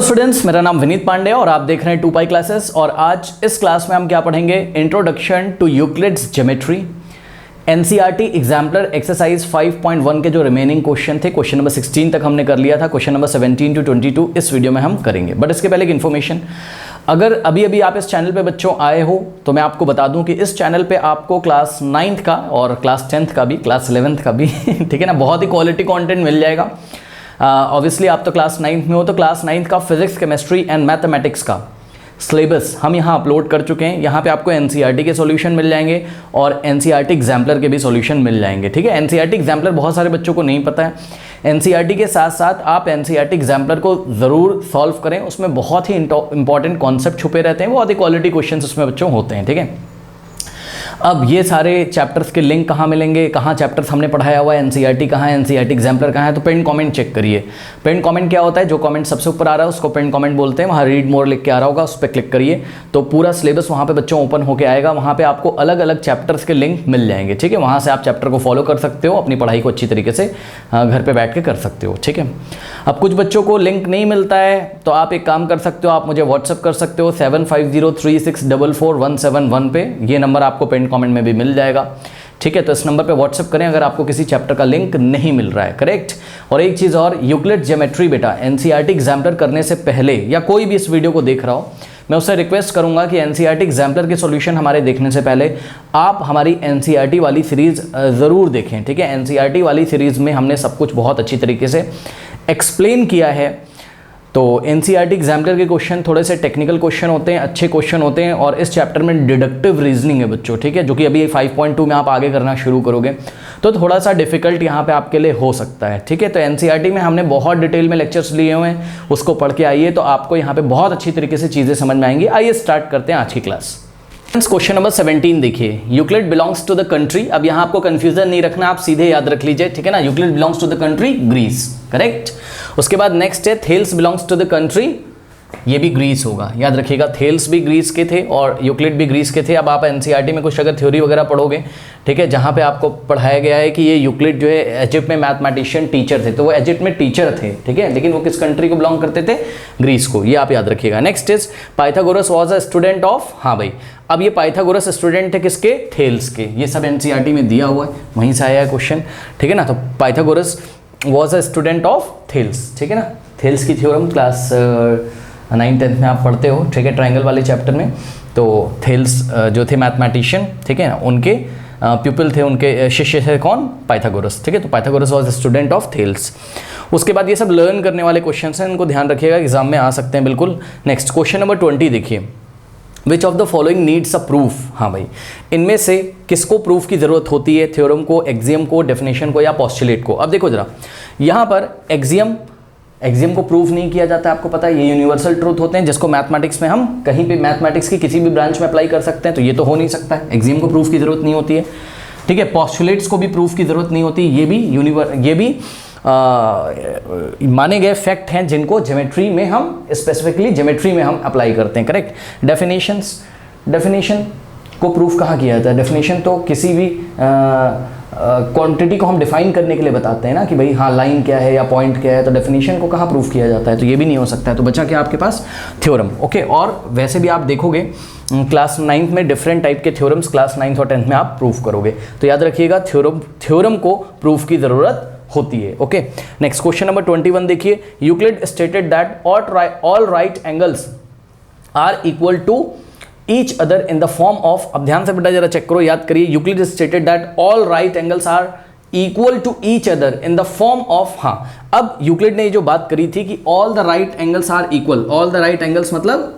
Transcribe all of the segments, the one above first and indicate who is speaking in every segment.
Speaker 1: Students, मेरा नाम विनीत पांडे और आप देख रहे हैं 2 क्लासेस। और आज इस क्लास में हम क्या पढ़ेंगे? Introduction to Euclid's geometry, NCERT exemplar exercise 5.1 के जो रिमेनिंग क्वेश्चन थे, क्वेश्चन नंबर 16 तक हमने कर लिया था, क्वेश्चन नंबर 17 to 22 इस वीडियो में हम करेंगे। बट इसके पहले एक इन्फॉर्मेशन, अगर अभी अभी आप इस चैनल पे बच्चों आए हो तो मैं आपको बता दूं कि इस चैनल पे आपको क्लास 9th का और क्लास 10th का भी, क्लास 11th का भी ठीक है ना, बहुत ही क्वालिटी कंटेंट मिल जाएगा। ऑब्वियसली आप तो क्लास 9th में हो, तो क्लास 9th का फिजिक्स, केमिस्ट्री एंड मैथमेटिक्स का सिलेबस हम यहाँ अपलोड कर चुके हैं। यहाँ पे आपको एनसीईआरटी के सॉल्यूशन मिल जाएंगे और एनसीईआरटी एग्जाम्पलर के भी सॉल्यूशन मिल जाएंगे। ठीक है, एनसीईआरटी एग्जाम्पलर बहुत सारे बच्चों को नहीं पता है। एनसीईआरटी के साथ साथ आप एनसीईआरटी एग्जाम्पलर को ज़रूर सॉल्व करें, उसमें बहुत ही इंपॉर्टेंट कॉन्सेप्ट छुपे रहते हैं, बहुत ही क्वालिटी क्वेश्चन उसमें बच्चों होते हैं। ठीक है, अब ये सारे चैप्टर्स के लिंक कहाँ मिलेंगे, कहाँ चैप्टर्स हमने पढ़ाया हुआ है, एनसीईआरटी कहाँ है, एनसीईआरटी एग्जाम्पलर कहाँ है, तो पिन कमेंट चेक करिए। पिन कमेंट क्या होता है? जो कमेंट सबसे ऊपर आ रहा है उसको पिन कमेंट बोलते हैं। वहाँ रीड मोर लिख के आ रहा होगा, उस पर क्लिक करिए तो पूरा सिलेबस वहाँ पे बच्चों ओपन होकर आएगा। वहाँ पे आपको अलग अलग चैप्टर्स के लिंक मिल जाएंगे। ठीक है, वहाँ से आप चैप्टर को फॉलो कर सकते हो, अपनी पढ़ाई को अच्छी तरीके से घर पर बैठ के कर सकते हो। ठीक है, अब कुछ बच्चों को लिंक नहीं मिलता है तो आप एक काम कर सकते हो, आप मुझे व्हाट्सअप कर सकते हो 7503644171 पे। ये नंबर आपको पिन कमेंट में भी मिल जाएगा। ठीक है, तो इस नंबर पे व्हाट्सएप करें अगर आपको किसी चैप्टर का लिंक नहीं मिल रहा है। करेक्ट। और एक चीज़ और, यूक्लिड ज्योमेट्री बेटा एनसीईआरटी एग्जाम्पलर करने से पहले, या कोई भी इस वीडियो को देख रहा हो, मैं उससे रिक्वेस्ट करूंगा कि एनसीईआरटी एग्जाम्पलर के सॉल्यूशन हमारे देखने से पहले आप हमारी एनसीईआरटी वाली सीरीज़ ज़रूर देखें। ठीक है, एनसीईआरटी वाली सीरीज़ में हमने सब कुछ बहुत अच्छी तरीके से एक्सप्लेन किया है। तो एनसीईआरटी एग्जाम्पलर के क्वेश्चन थोड़े से टेक्निकल क्वेश्चन होते हैं, अच्छे क्वेश्चन होते हैं, और इस चैप्टर में डिडक्टिव रीजनिंग है बच्चों। ठीक है, जो कि अभी 5.2 में आप आगे करना शुरू करोगे तो थोड़ा सा डिफिकल्ट यहाँ पे आपके लिए हो सकता है। ठीक है, तो एनसीईआरटी में हमने बहुत डिटेल में लेक्चर्स लिए हुए हैं, उसको पढ़ के आइए तो आपको यहाँ पे बहुत अच्छी तरीके से चीज़ें समझ में आएंगी। आइए स्टार्ट करते हैं आज की क्लास। क्वेश्चन नंबर 17 देखिए, Euclid belongs to the country. अब यहाँ आपको कंफ्यूजन नहीं रखना, आप सीधे याद रख लीजिए। ठीक है ना, Euclid belongs to the country Greece. Correct. उसके बाद नेक्स्ट है Thales belongs to the country, ये भी ग्रीस होगा, याद रखिएगा। थेल्स भी ग्रीस के थे और यूक्लिड भी ग्रीस के थे। अब आप एनसीईआरटी में कुछ अगर थ्योरी वगैरह पढ़ोगे, ठीक है, जहाँ पे आपको पढ़ाया गया है कि ये यूक्लिड जो है इजिप्ट में मैथमेटिशियन टीचर थे, तो वो इजिप्ट में टीचर थे। ठीक है, लेकिन वो किस कंट्री को बिलोंग करते थे? ग्रीस को। ये आप याद रखिएगा। Next is Pythagoras was a student of, हाँ भाई, अब ये पाइथागोरस स्टूडेंट थे किसके? थेल्स के। ये सब एनसीईआरटी में दिया हुआ है, वहीं से आया है क्वेश्चन। ठीक है ना, तो Pythagoras was a student of Thales. ठीक है ना, थेल्स की थ्योरम क्लास 9th-10th में आप पढ़ते हो। ठीक है, ट्रायंगल वाले चैप्टर में। तो थेल्स जो थे मैथमेटिशियन, ठीक है ना, उनके प्यूपिल थे, उनके शिष्य थे कौन? पाइथागोरस। ठीक है, तो Pythagoras was student of Thales. उसके बाद ये सब लर्न करने वाले क्वेश्चन हैं, इनको ध्यान रखिएगा, एग्जाम में आ सकते हैं बिल्कुल। नेक्स्ट क्वेश्चन नंबर 20 देखिए, which of the following needs a proof. हाँ भाई, इनमें से किसको प्रूफ की जरूरत होती है? थ्योरम को, एक्सियम को, डेफिनेशन को, या पोस्टुलेट को? अब देखो जरा, यहाँ पर एक्सियम को प्रूफ नहीं किया जाता है, आपको पता है। ये यूनिवर्सल ट्रूथ होते हैं जिसको मैथमेटिक्स में हम कहीं भी, मैथमेटिक्स की किसी भी ब्रांच में अप्लाई कर सकते हैं, तो ये तो हो नहीं सकता है। एक्सियम को प्रूफ की जरूरत नहीं होती है। ठीक है, पोस्टुलेट्स को भी प्रूफ की जरूरत नहीं होती। ये भी माने गए फैक्ट हैं जिनको ज्योमेट्री में हम, स्पेसिफिकली ज्योमेट्री में हम अप्लाई करते हैं। करेक्ट। डेफिनेशन को प्रूफ कहाँ किया जाता है? डेफिनेशन तो किसी भी क्वांटिटी को हम डिफाइन करने के लिए बताते हैं ना, कि भाई हाँ लाइन क्या है या पॉइंट क्या है, तो डेफिनेशन को कहाँ प्रूफ किया जाता है? तो ये भी नहीं हो सकता है। तो बचा क्या आपके पास? थ्योरम। ओके, और वैसे भी आप देखोगे क्लास 9th में डिफरेंट टाइप के थ्योरम्स क्लास 9th और 10th में आप प्रूफ करोगे, तो याद रखिएगा थ्योरम को प्रूफ की जरूरत होती है। ओके, नेक्स्ट क्वेश्चन नंबर 21 देखिए, Euclid stated that all right angles are equal to each other in the form of, अब ध्यान से बेटा जरा चेक करो, याद करिए, Euclid stated that all right angles are equal to each other in the form of, हाँ, अब यूक्लिड ने ये जो बात करी थी कि all the right angles are equal, all the right angles मतलब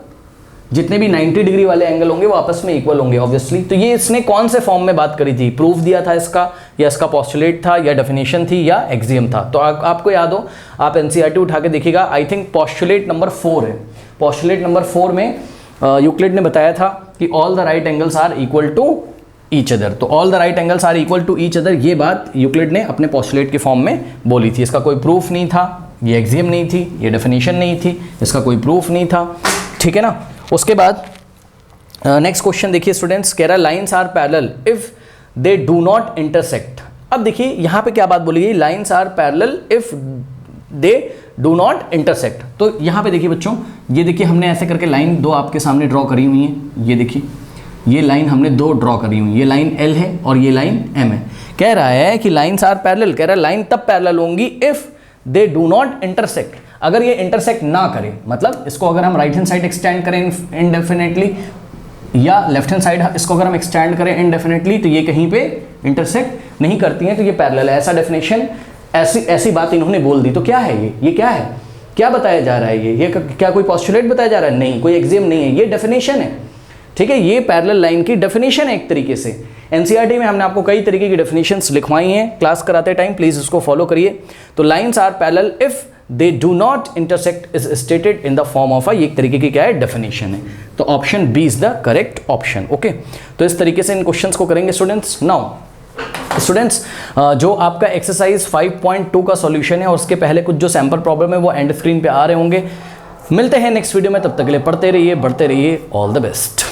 Speaker 1: जितने भी 90 डिग्री वाले एंगल होंगे वो आपस में इक्वल होंगे ऑब्वियसली। तो ये इसने कौन से फॉर्म में बात करी थी? प्रूफ दिया था इसका, या इसका पोस्टुलेट था, या डेफिनेशन थी, या एक्सियम था? तो आपको याद हो, आप एनसीईआरटी उठा के देखिएगा, आई थिंक पोस्टुलेट नंबर 4 है। पोस्टुलेट नंबर 4 में यूक्लिड ने बताया था कि all the right angles are equal to each other. तो all the right angles are equal to each other, ये बात यूक्लिड ने अपने पोस्टुलेट के फॉर्म में बोली थी। इसका कोई प्रूफ नहीं था, ये एक्सियम नहीं थी, ये डेफिनेशन नहीं थी, इसका कोई प्रूफ नहीं था। ठीक है ना। उसके बाद नेक्स्ट क्वेश्चन देखिए स्टूडेंट्स, कह रहा lines are parallel if they do not intersect. अब देखिए यहाँ पे क्या बात बोली गई, lines are parallel if they do not intersect. तो यहाँ पे देखिए बच्चों, ये देखिए हमने ऐसे करके लाइन दो आपके सामने ड्रॉ करी हुई है। ये देखिए ये लाइन हमने दो ड्रॉ करी हुई है, ये लाइन L है और ये लाइन M है। कह रहा है कि लाइन्स आर पैरेलल, कह रहा है लाइन तब पैरेलल होंगी if they do not intersect, अगर ये इंटरसेक्ट ना करे, मतलब इसको अगर हम राइट हैंड साइड एक्सटेंड करें इनडेफिनेटली या लेफ्ट हैंड साइड इसको अगर हम एक्सटेंड करें इनडेफिनेटली, तो ये कहीं पे इंटरसेक्ट नहीं करती हैं, तो ये पैरेलल है। ऐसा डेफिनेशन, ऐसी बात इन्होंने बोल दी। तो क्या है ये क्या है, क्या बताया जा रहा है, ये क्या कोई पोस्टुलेट बताया जा रहा है? नहीं, कोई एग्जाम नहीं है, ये डेफिनेशन है। ठीक है, ये पैरेलल लाइन की डेफिनेशन है एक तरीके से। एनसीईआरटी में हमने आपको कई तरीके की डेफिनेशंस लिखवाई हैं क्लास कराते टाइम, प्लीज उसको फॉलो करिए। तो lines are parallel if they do not intersect is stated in the form of ये एक तरीके की क्या है, डेफिनेशन है। तो option B is the correct option. Okay, तो इस तरीके से इन क्वेश्चंस को करेंगे स्टूडेंट्स। नाउ स्टूडेंट्स, जो आपका एक्सरसाइज 5.2 का सॉल्यूशन है और उसके पहले कुछ जो सैंपल प्रॉब्लम है वो एंड स्क्रीन पे आ रहे होंगे। मिलते हैं नेक्स्ट वीडियो में, तब तक के लिए पढ़ते रहिए, बढ़ते रहिए। All the best.